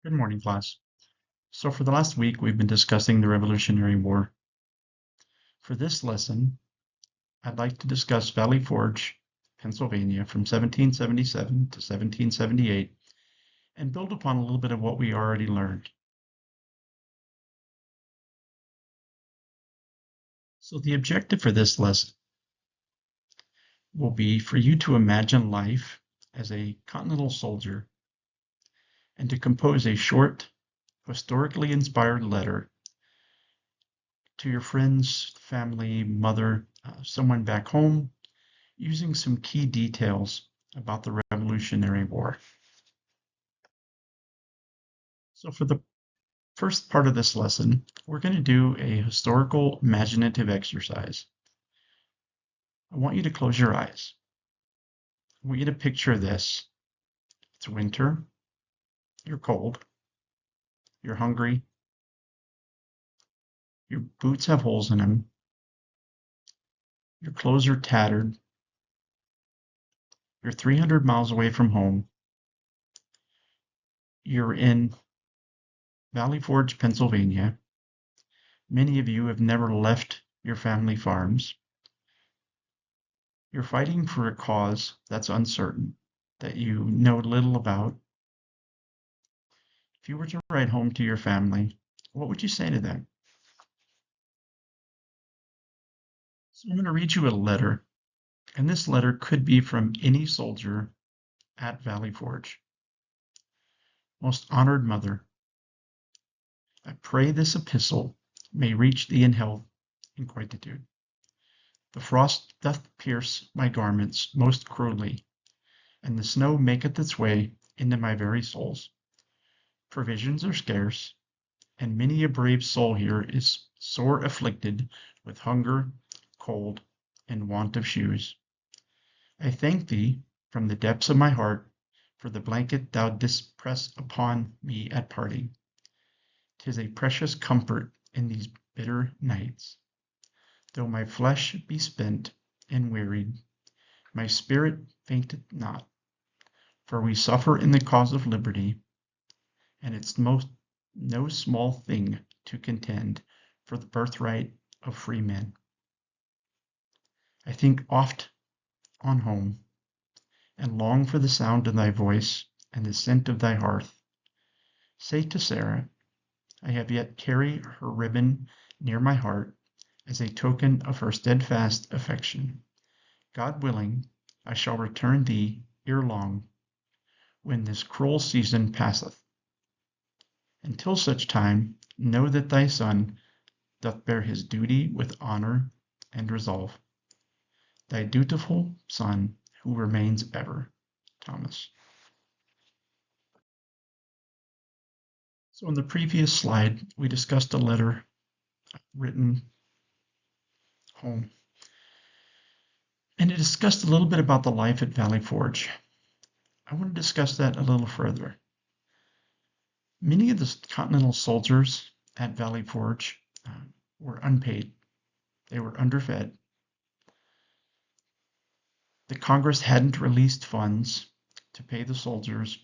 Good morning, class. So for the last week, we've been discussing the Revolutionary War. For this lesson, I'd like to discuss Valley Forge, Pennsylvania from 1777 to 1778 and build upon a little bit of what we already learned. So the objective for this lesson will be for you to imagine life as a Continental soldier and to compose a short, historically inspired letter to your friends, family, mother, someone back home, using some key details about the Revolutionary War. So for the first part of this lesson, we're going to do a historical imaginative exercise. I want you to close your eyes. I want you to picture this. It's winter. You're cold. You're hungry. Your boots have holes in them. Your clothes are tattered. You're 300 miles away from home. You're in Valley Forge, Pennsylvania. Many of you have never left your family farms. You're fighting for a cause that's uncertain, that you know little about. If you were to write home to your family, what would you say to them? So I'm going to read you a letter, and this letter could be from any soldier at Valley Forge. Most honored mother, I pray this epistle may reach thee in health and quietude. The frost doth pierce my garments most cruelly, and the snow maketh its way into my very souls. Provisions are scarce, and many a brave soul here is sore afflicted with hunger, cold, and want of shoes. I thank thee from the depths of my heart for the blanket thou didst press upon me at parting. 'Tis a precious comfort in these bitter nights. Though my flesh be spent and wearied, my spirit fainteth not, for we suffer in the cause of liberty, and it's no small thing to contend for the birthright of free men. I think oft on home, and long for the sound of thy voice and the scent of thy hearth. Say to Sarah, I have yet carry her ribbon near my heart as a token of her steadfast affection. God willing, I shall return thee ere long, when this cruel season passeth. Until such time, know that thy son doth bear his duty with honor and resolve. Thy dutiful son, who remains ever, Thomas. So in the previous slide, we discussed a letter written home. And it discussed a little bit about the life at Valley Forge. I want to discuss that a little further. Many of the Continental soldiers at Valley Forge were unpaid. They were underfed. The Congress hadn't released funds to pay the soldiers,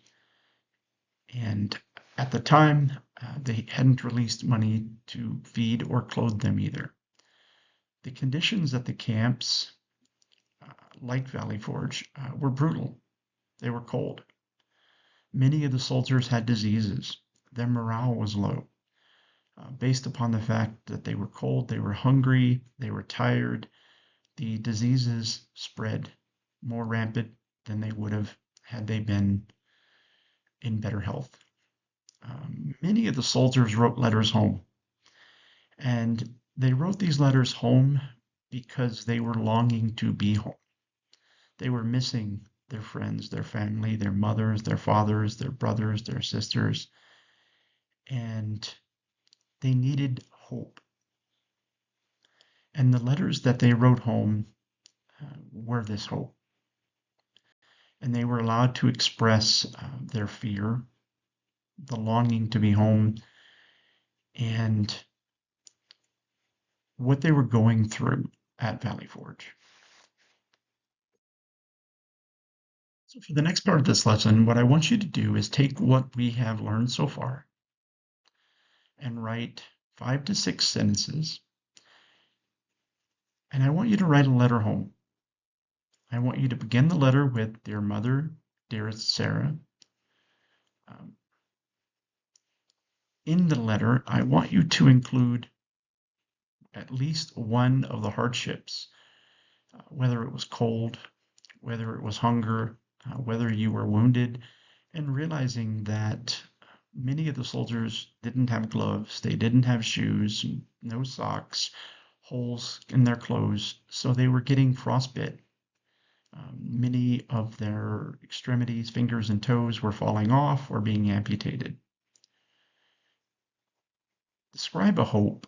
and at the time, they hadn't released money to feed or clothe them either. The conditions at the camps, like Valley Forge, were brutal. They were cold. Many of the soldiers had diseases. Their morale was low, based upon the fact that they were cold, they were hungry, they were tired. The diseases spread more rampant than they would have had they been in better health. Many of the soldiers wrote letters home, and they wrote these letters home because they were longing to be home. They were missing their friends, their family, their mothers, their fathers, their brothers, their sisters, and they needed hope. And the letters that they wrote home were this hope. And they were allowed to express their fear, the longing to be home, and what they were going through at Valley Forge. So for the next part of this lesson, what I want you to do is take what we have learned so far and write 5 to 6 sentences. And I want you to write a letter home. I want you to begin the letter with, "Dear Mother, dearest Sarah." Um, in the letter, I want you to include at least one of the hardships, whether it was cold, whether it was hunger, whether you were wounded, and realizing that many of the soldiers didn't have gloves, they didn't have shoes, no socks, holes in their clothes, so they were getting frostbite. Many of their extremities, fingers and toes were falling off or being amputated. Describe a hope.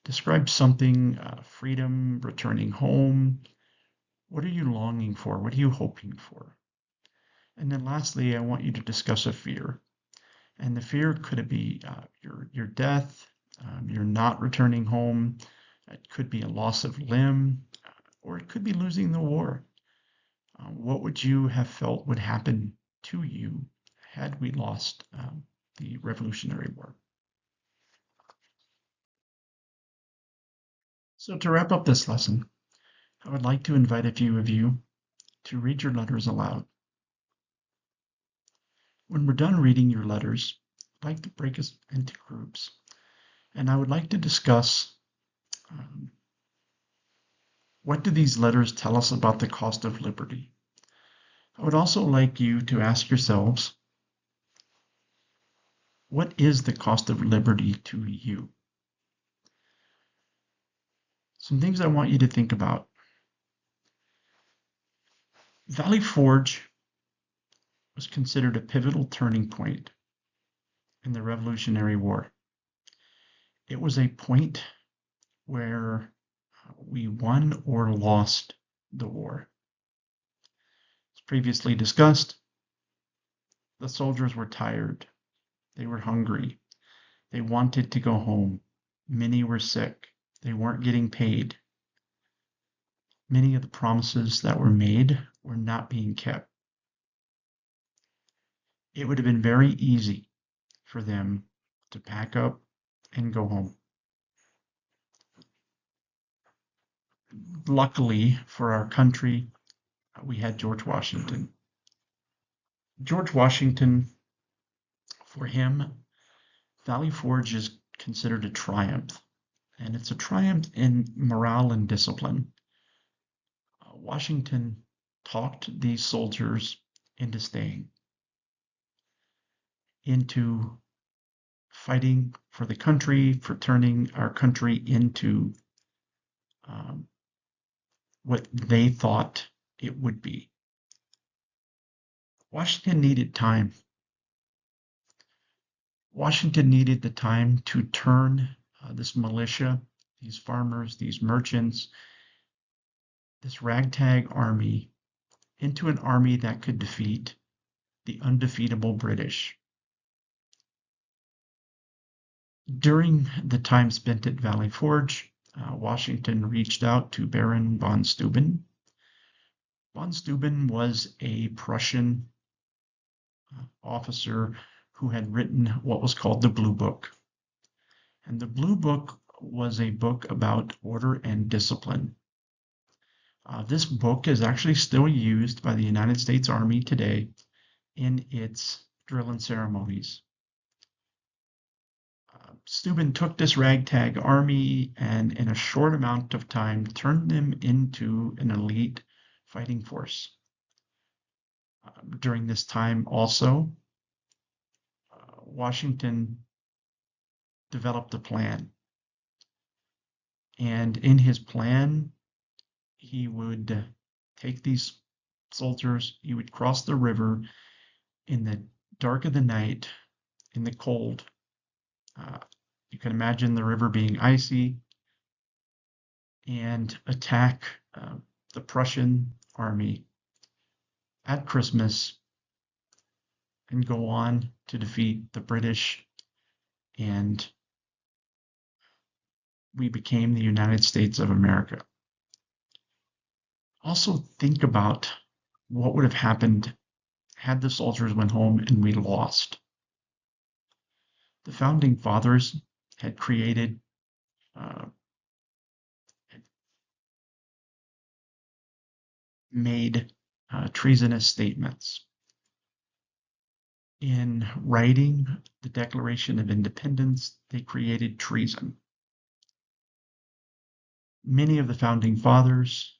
Describe something, freedom, returning home. What are you longing for? What are you hoping for? And then lastly, I want you to discuss a fear. And the fear could be your death, you're not returning home. It could be a loss of limb, or it could be losing the war. What would you have felt would happen to you had we lost the Revolutionary War? So to wrap up this lesson, I would like to invite a few of you to read your letters aloud. When we're done reading your letters, I'd like to break us into groups, and I would like to discuss what do these letters tell us about the cost of liberty. I would also like you to ask yourselves, what is the cost of liberty to you? Some things I want you to think about. Valley Forge was considered a pivotal turning point in the Revolutionary War. It was a point where we won or lost the war. As previously discussed, the soldiers were tired. They were hungry. They wanted to go home. Many were sick. They weren't getting paid. Many of the promises that were made were not being kept. It would have been very easy for them to pack up and go home. Luckily for our country, we had George Washington. George Washington, for him, Valley Forge is considered a triumph, and it's a triumph in morale and discipline. Washington talked these soldiers into staying, into fighting for the country, for turning our country into what they thought it would be. Washington needed time. Washington needed the time to turn this militia, these farmers, these merchants, this ragtag army into an army that could defeat the undefeatable British. During the time spent at Valley Forge, Washington reached out to Baron von Steuben. Von Steuben was a Prussian officer who had written what was called the Blue Book. And the Blue Book was a book about order and discipline. This book is actually still used by the United States Army today in its drill and ceremonies. Steuben took this ragtag army and in a short amount of time turned them into an elite fighting force. During this time also, Washington developed a plan. And in his plan, he would take these soldiers, he would cross the river in the dark of the night, in the cold. You can imagine the river being icy, and attack the Prussian army at Christmas and go on to defeat the British, and we became the United States of America. Also think about what would have happened had the soldiers went home and we lost. The founding fathers had created made treasonous statements. In writing the Declaration of Independence, they created treason. Many of the founding fathers,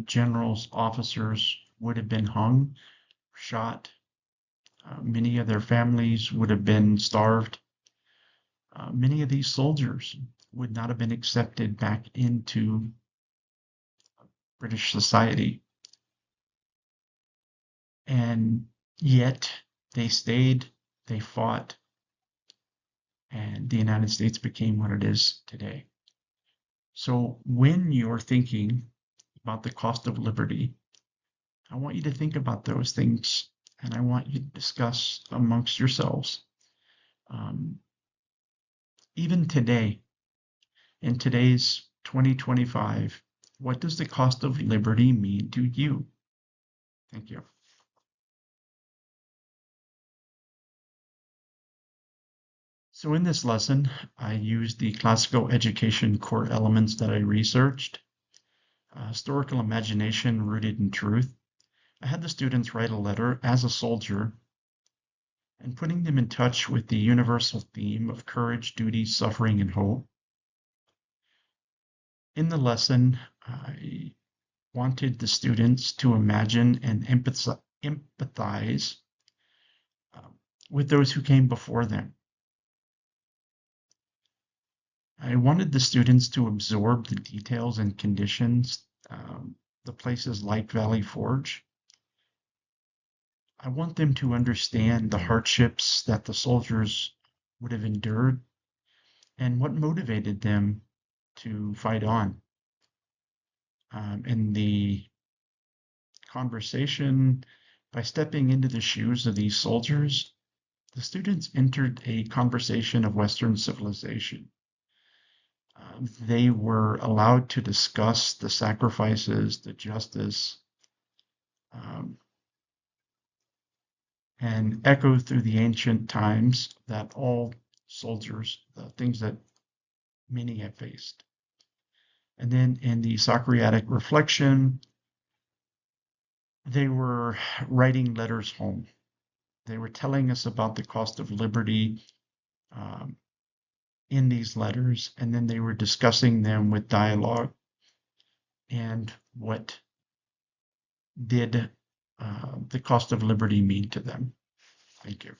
generals, officers would have been hung, shot. Many of their families would have been starved. Many of these soldiers would not have been accepted back into British society. And yet they stayed, they fought, and the United States became what it is today. So when you're thinking about the cost of liberty, I want you to think about those things, and I want you to discuss amongst yourselves. Even today, in today's 2025, what does the cost of liberty mean to you? Thank you. So in this lesson, I used the classical education core elements that I researched. Historical imagination rooted in truth. I had the students write a letter as a soldier and putting them in touch with the universal theme of courage, duty, suffering, and hope. In the lesson, I wanted the students to imagine and empathize with those who came before them. I wanted the students to absorb the details and conditions, the places like Valley Forge. I want them to understand the hardships that the soldiers would have endured and what motivated them to fight on. In the conversation, by stepping into the shoes of these soldiers, the students entered a conversation of Western civilization. They were allowed to discuss the sacrifices, the justice, and echo through the ancient times that all soldiers, the things that many have faced. And then in the Socratic reflection, they were writing letters home. They were telling us about the cost of liberty in these letters, and then they were discussing them with dialogue and what did the cost of liberty mean to them. Thank you.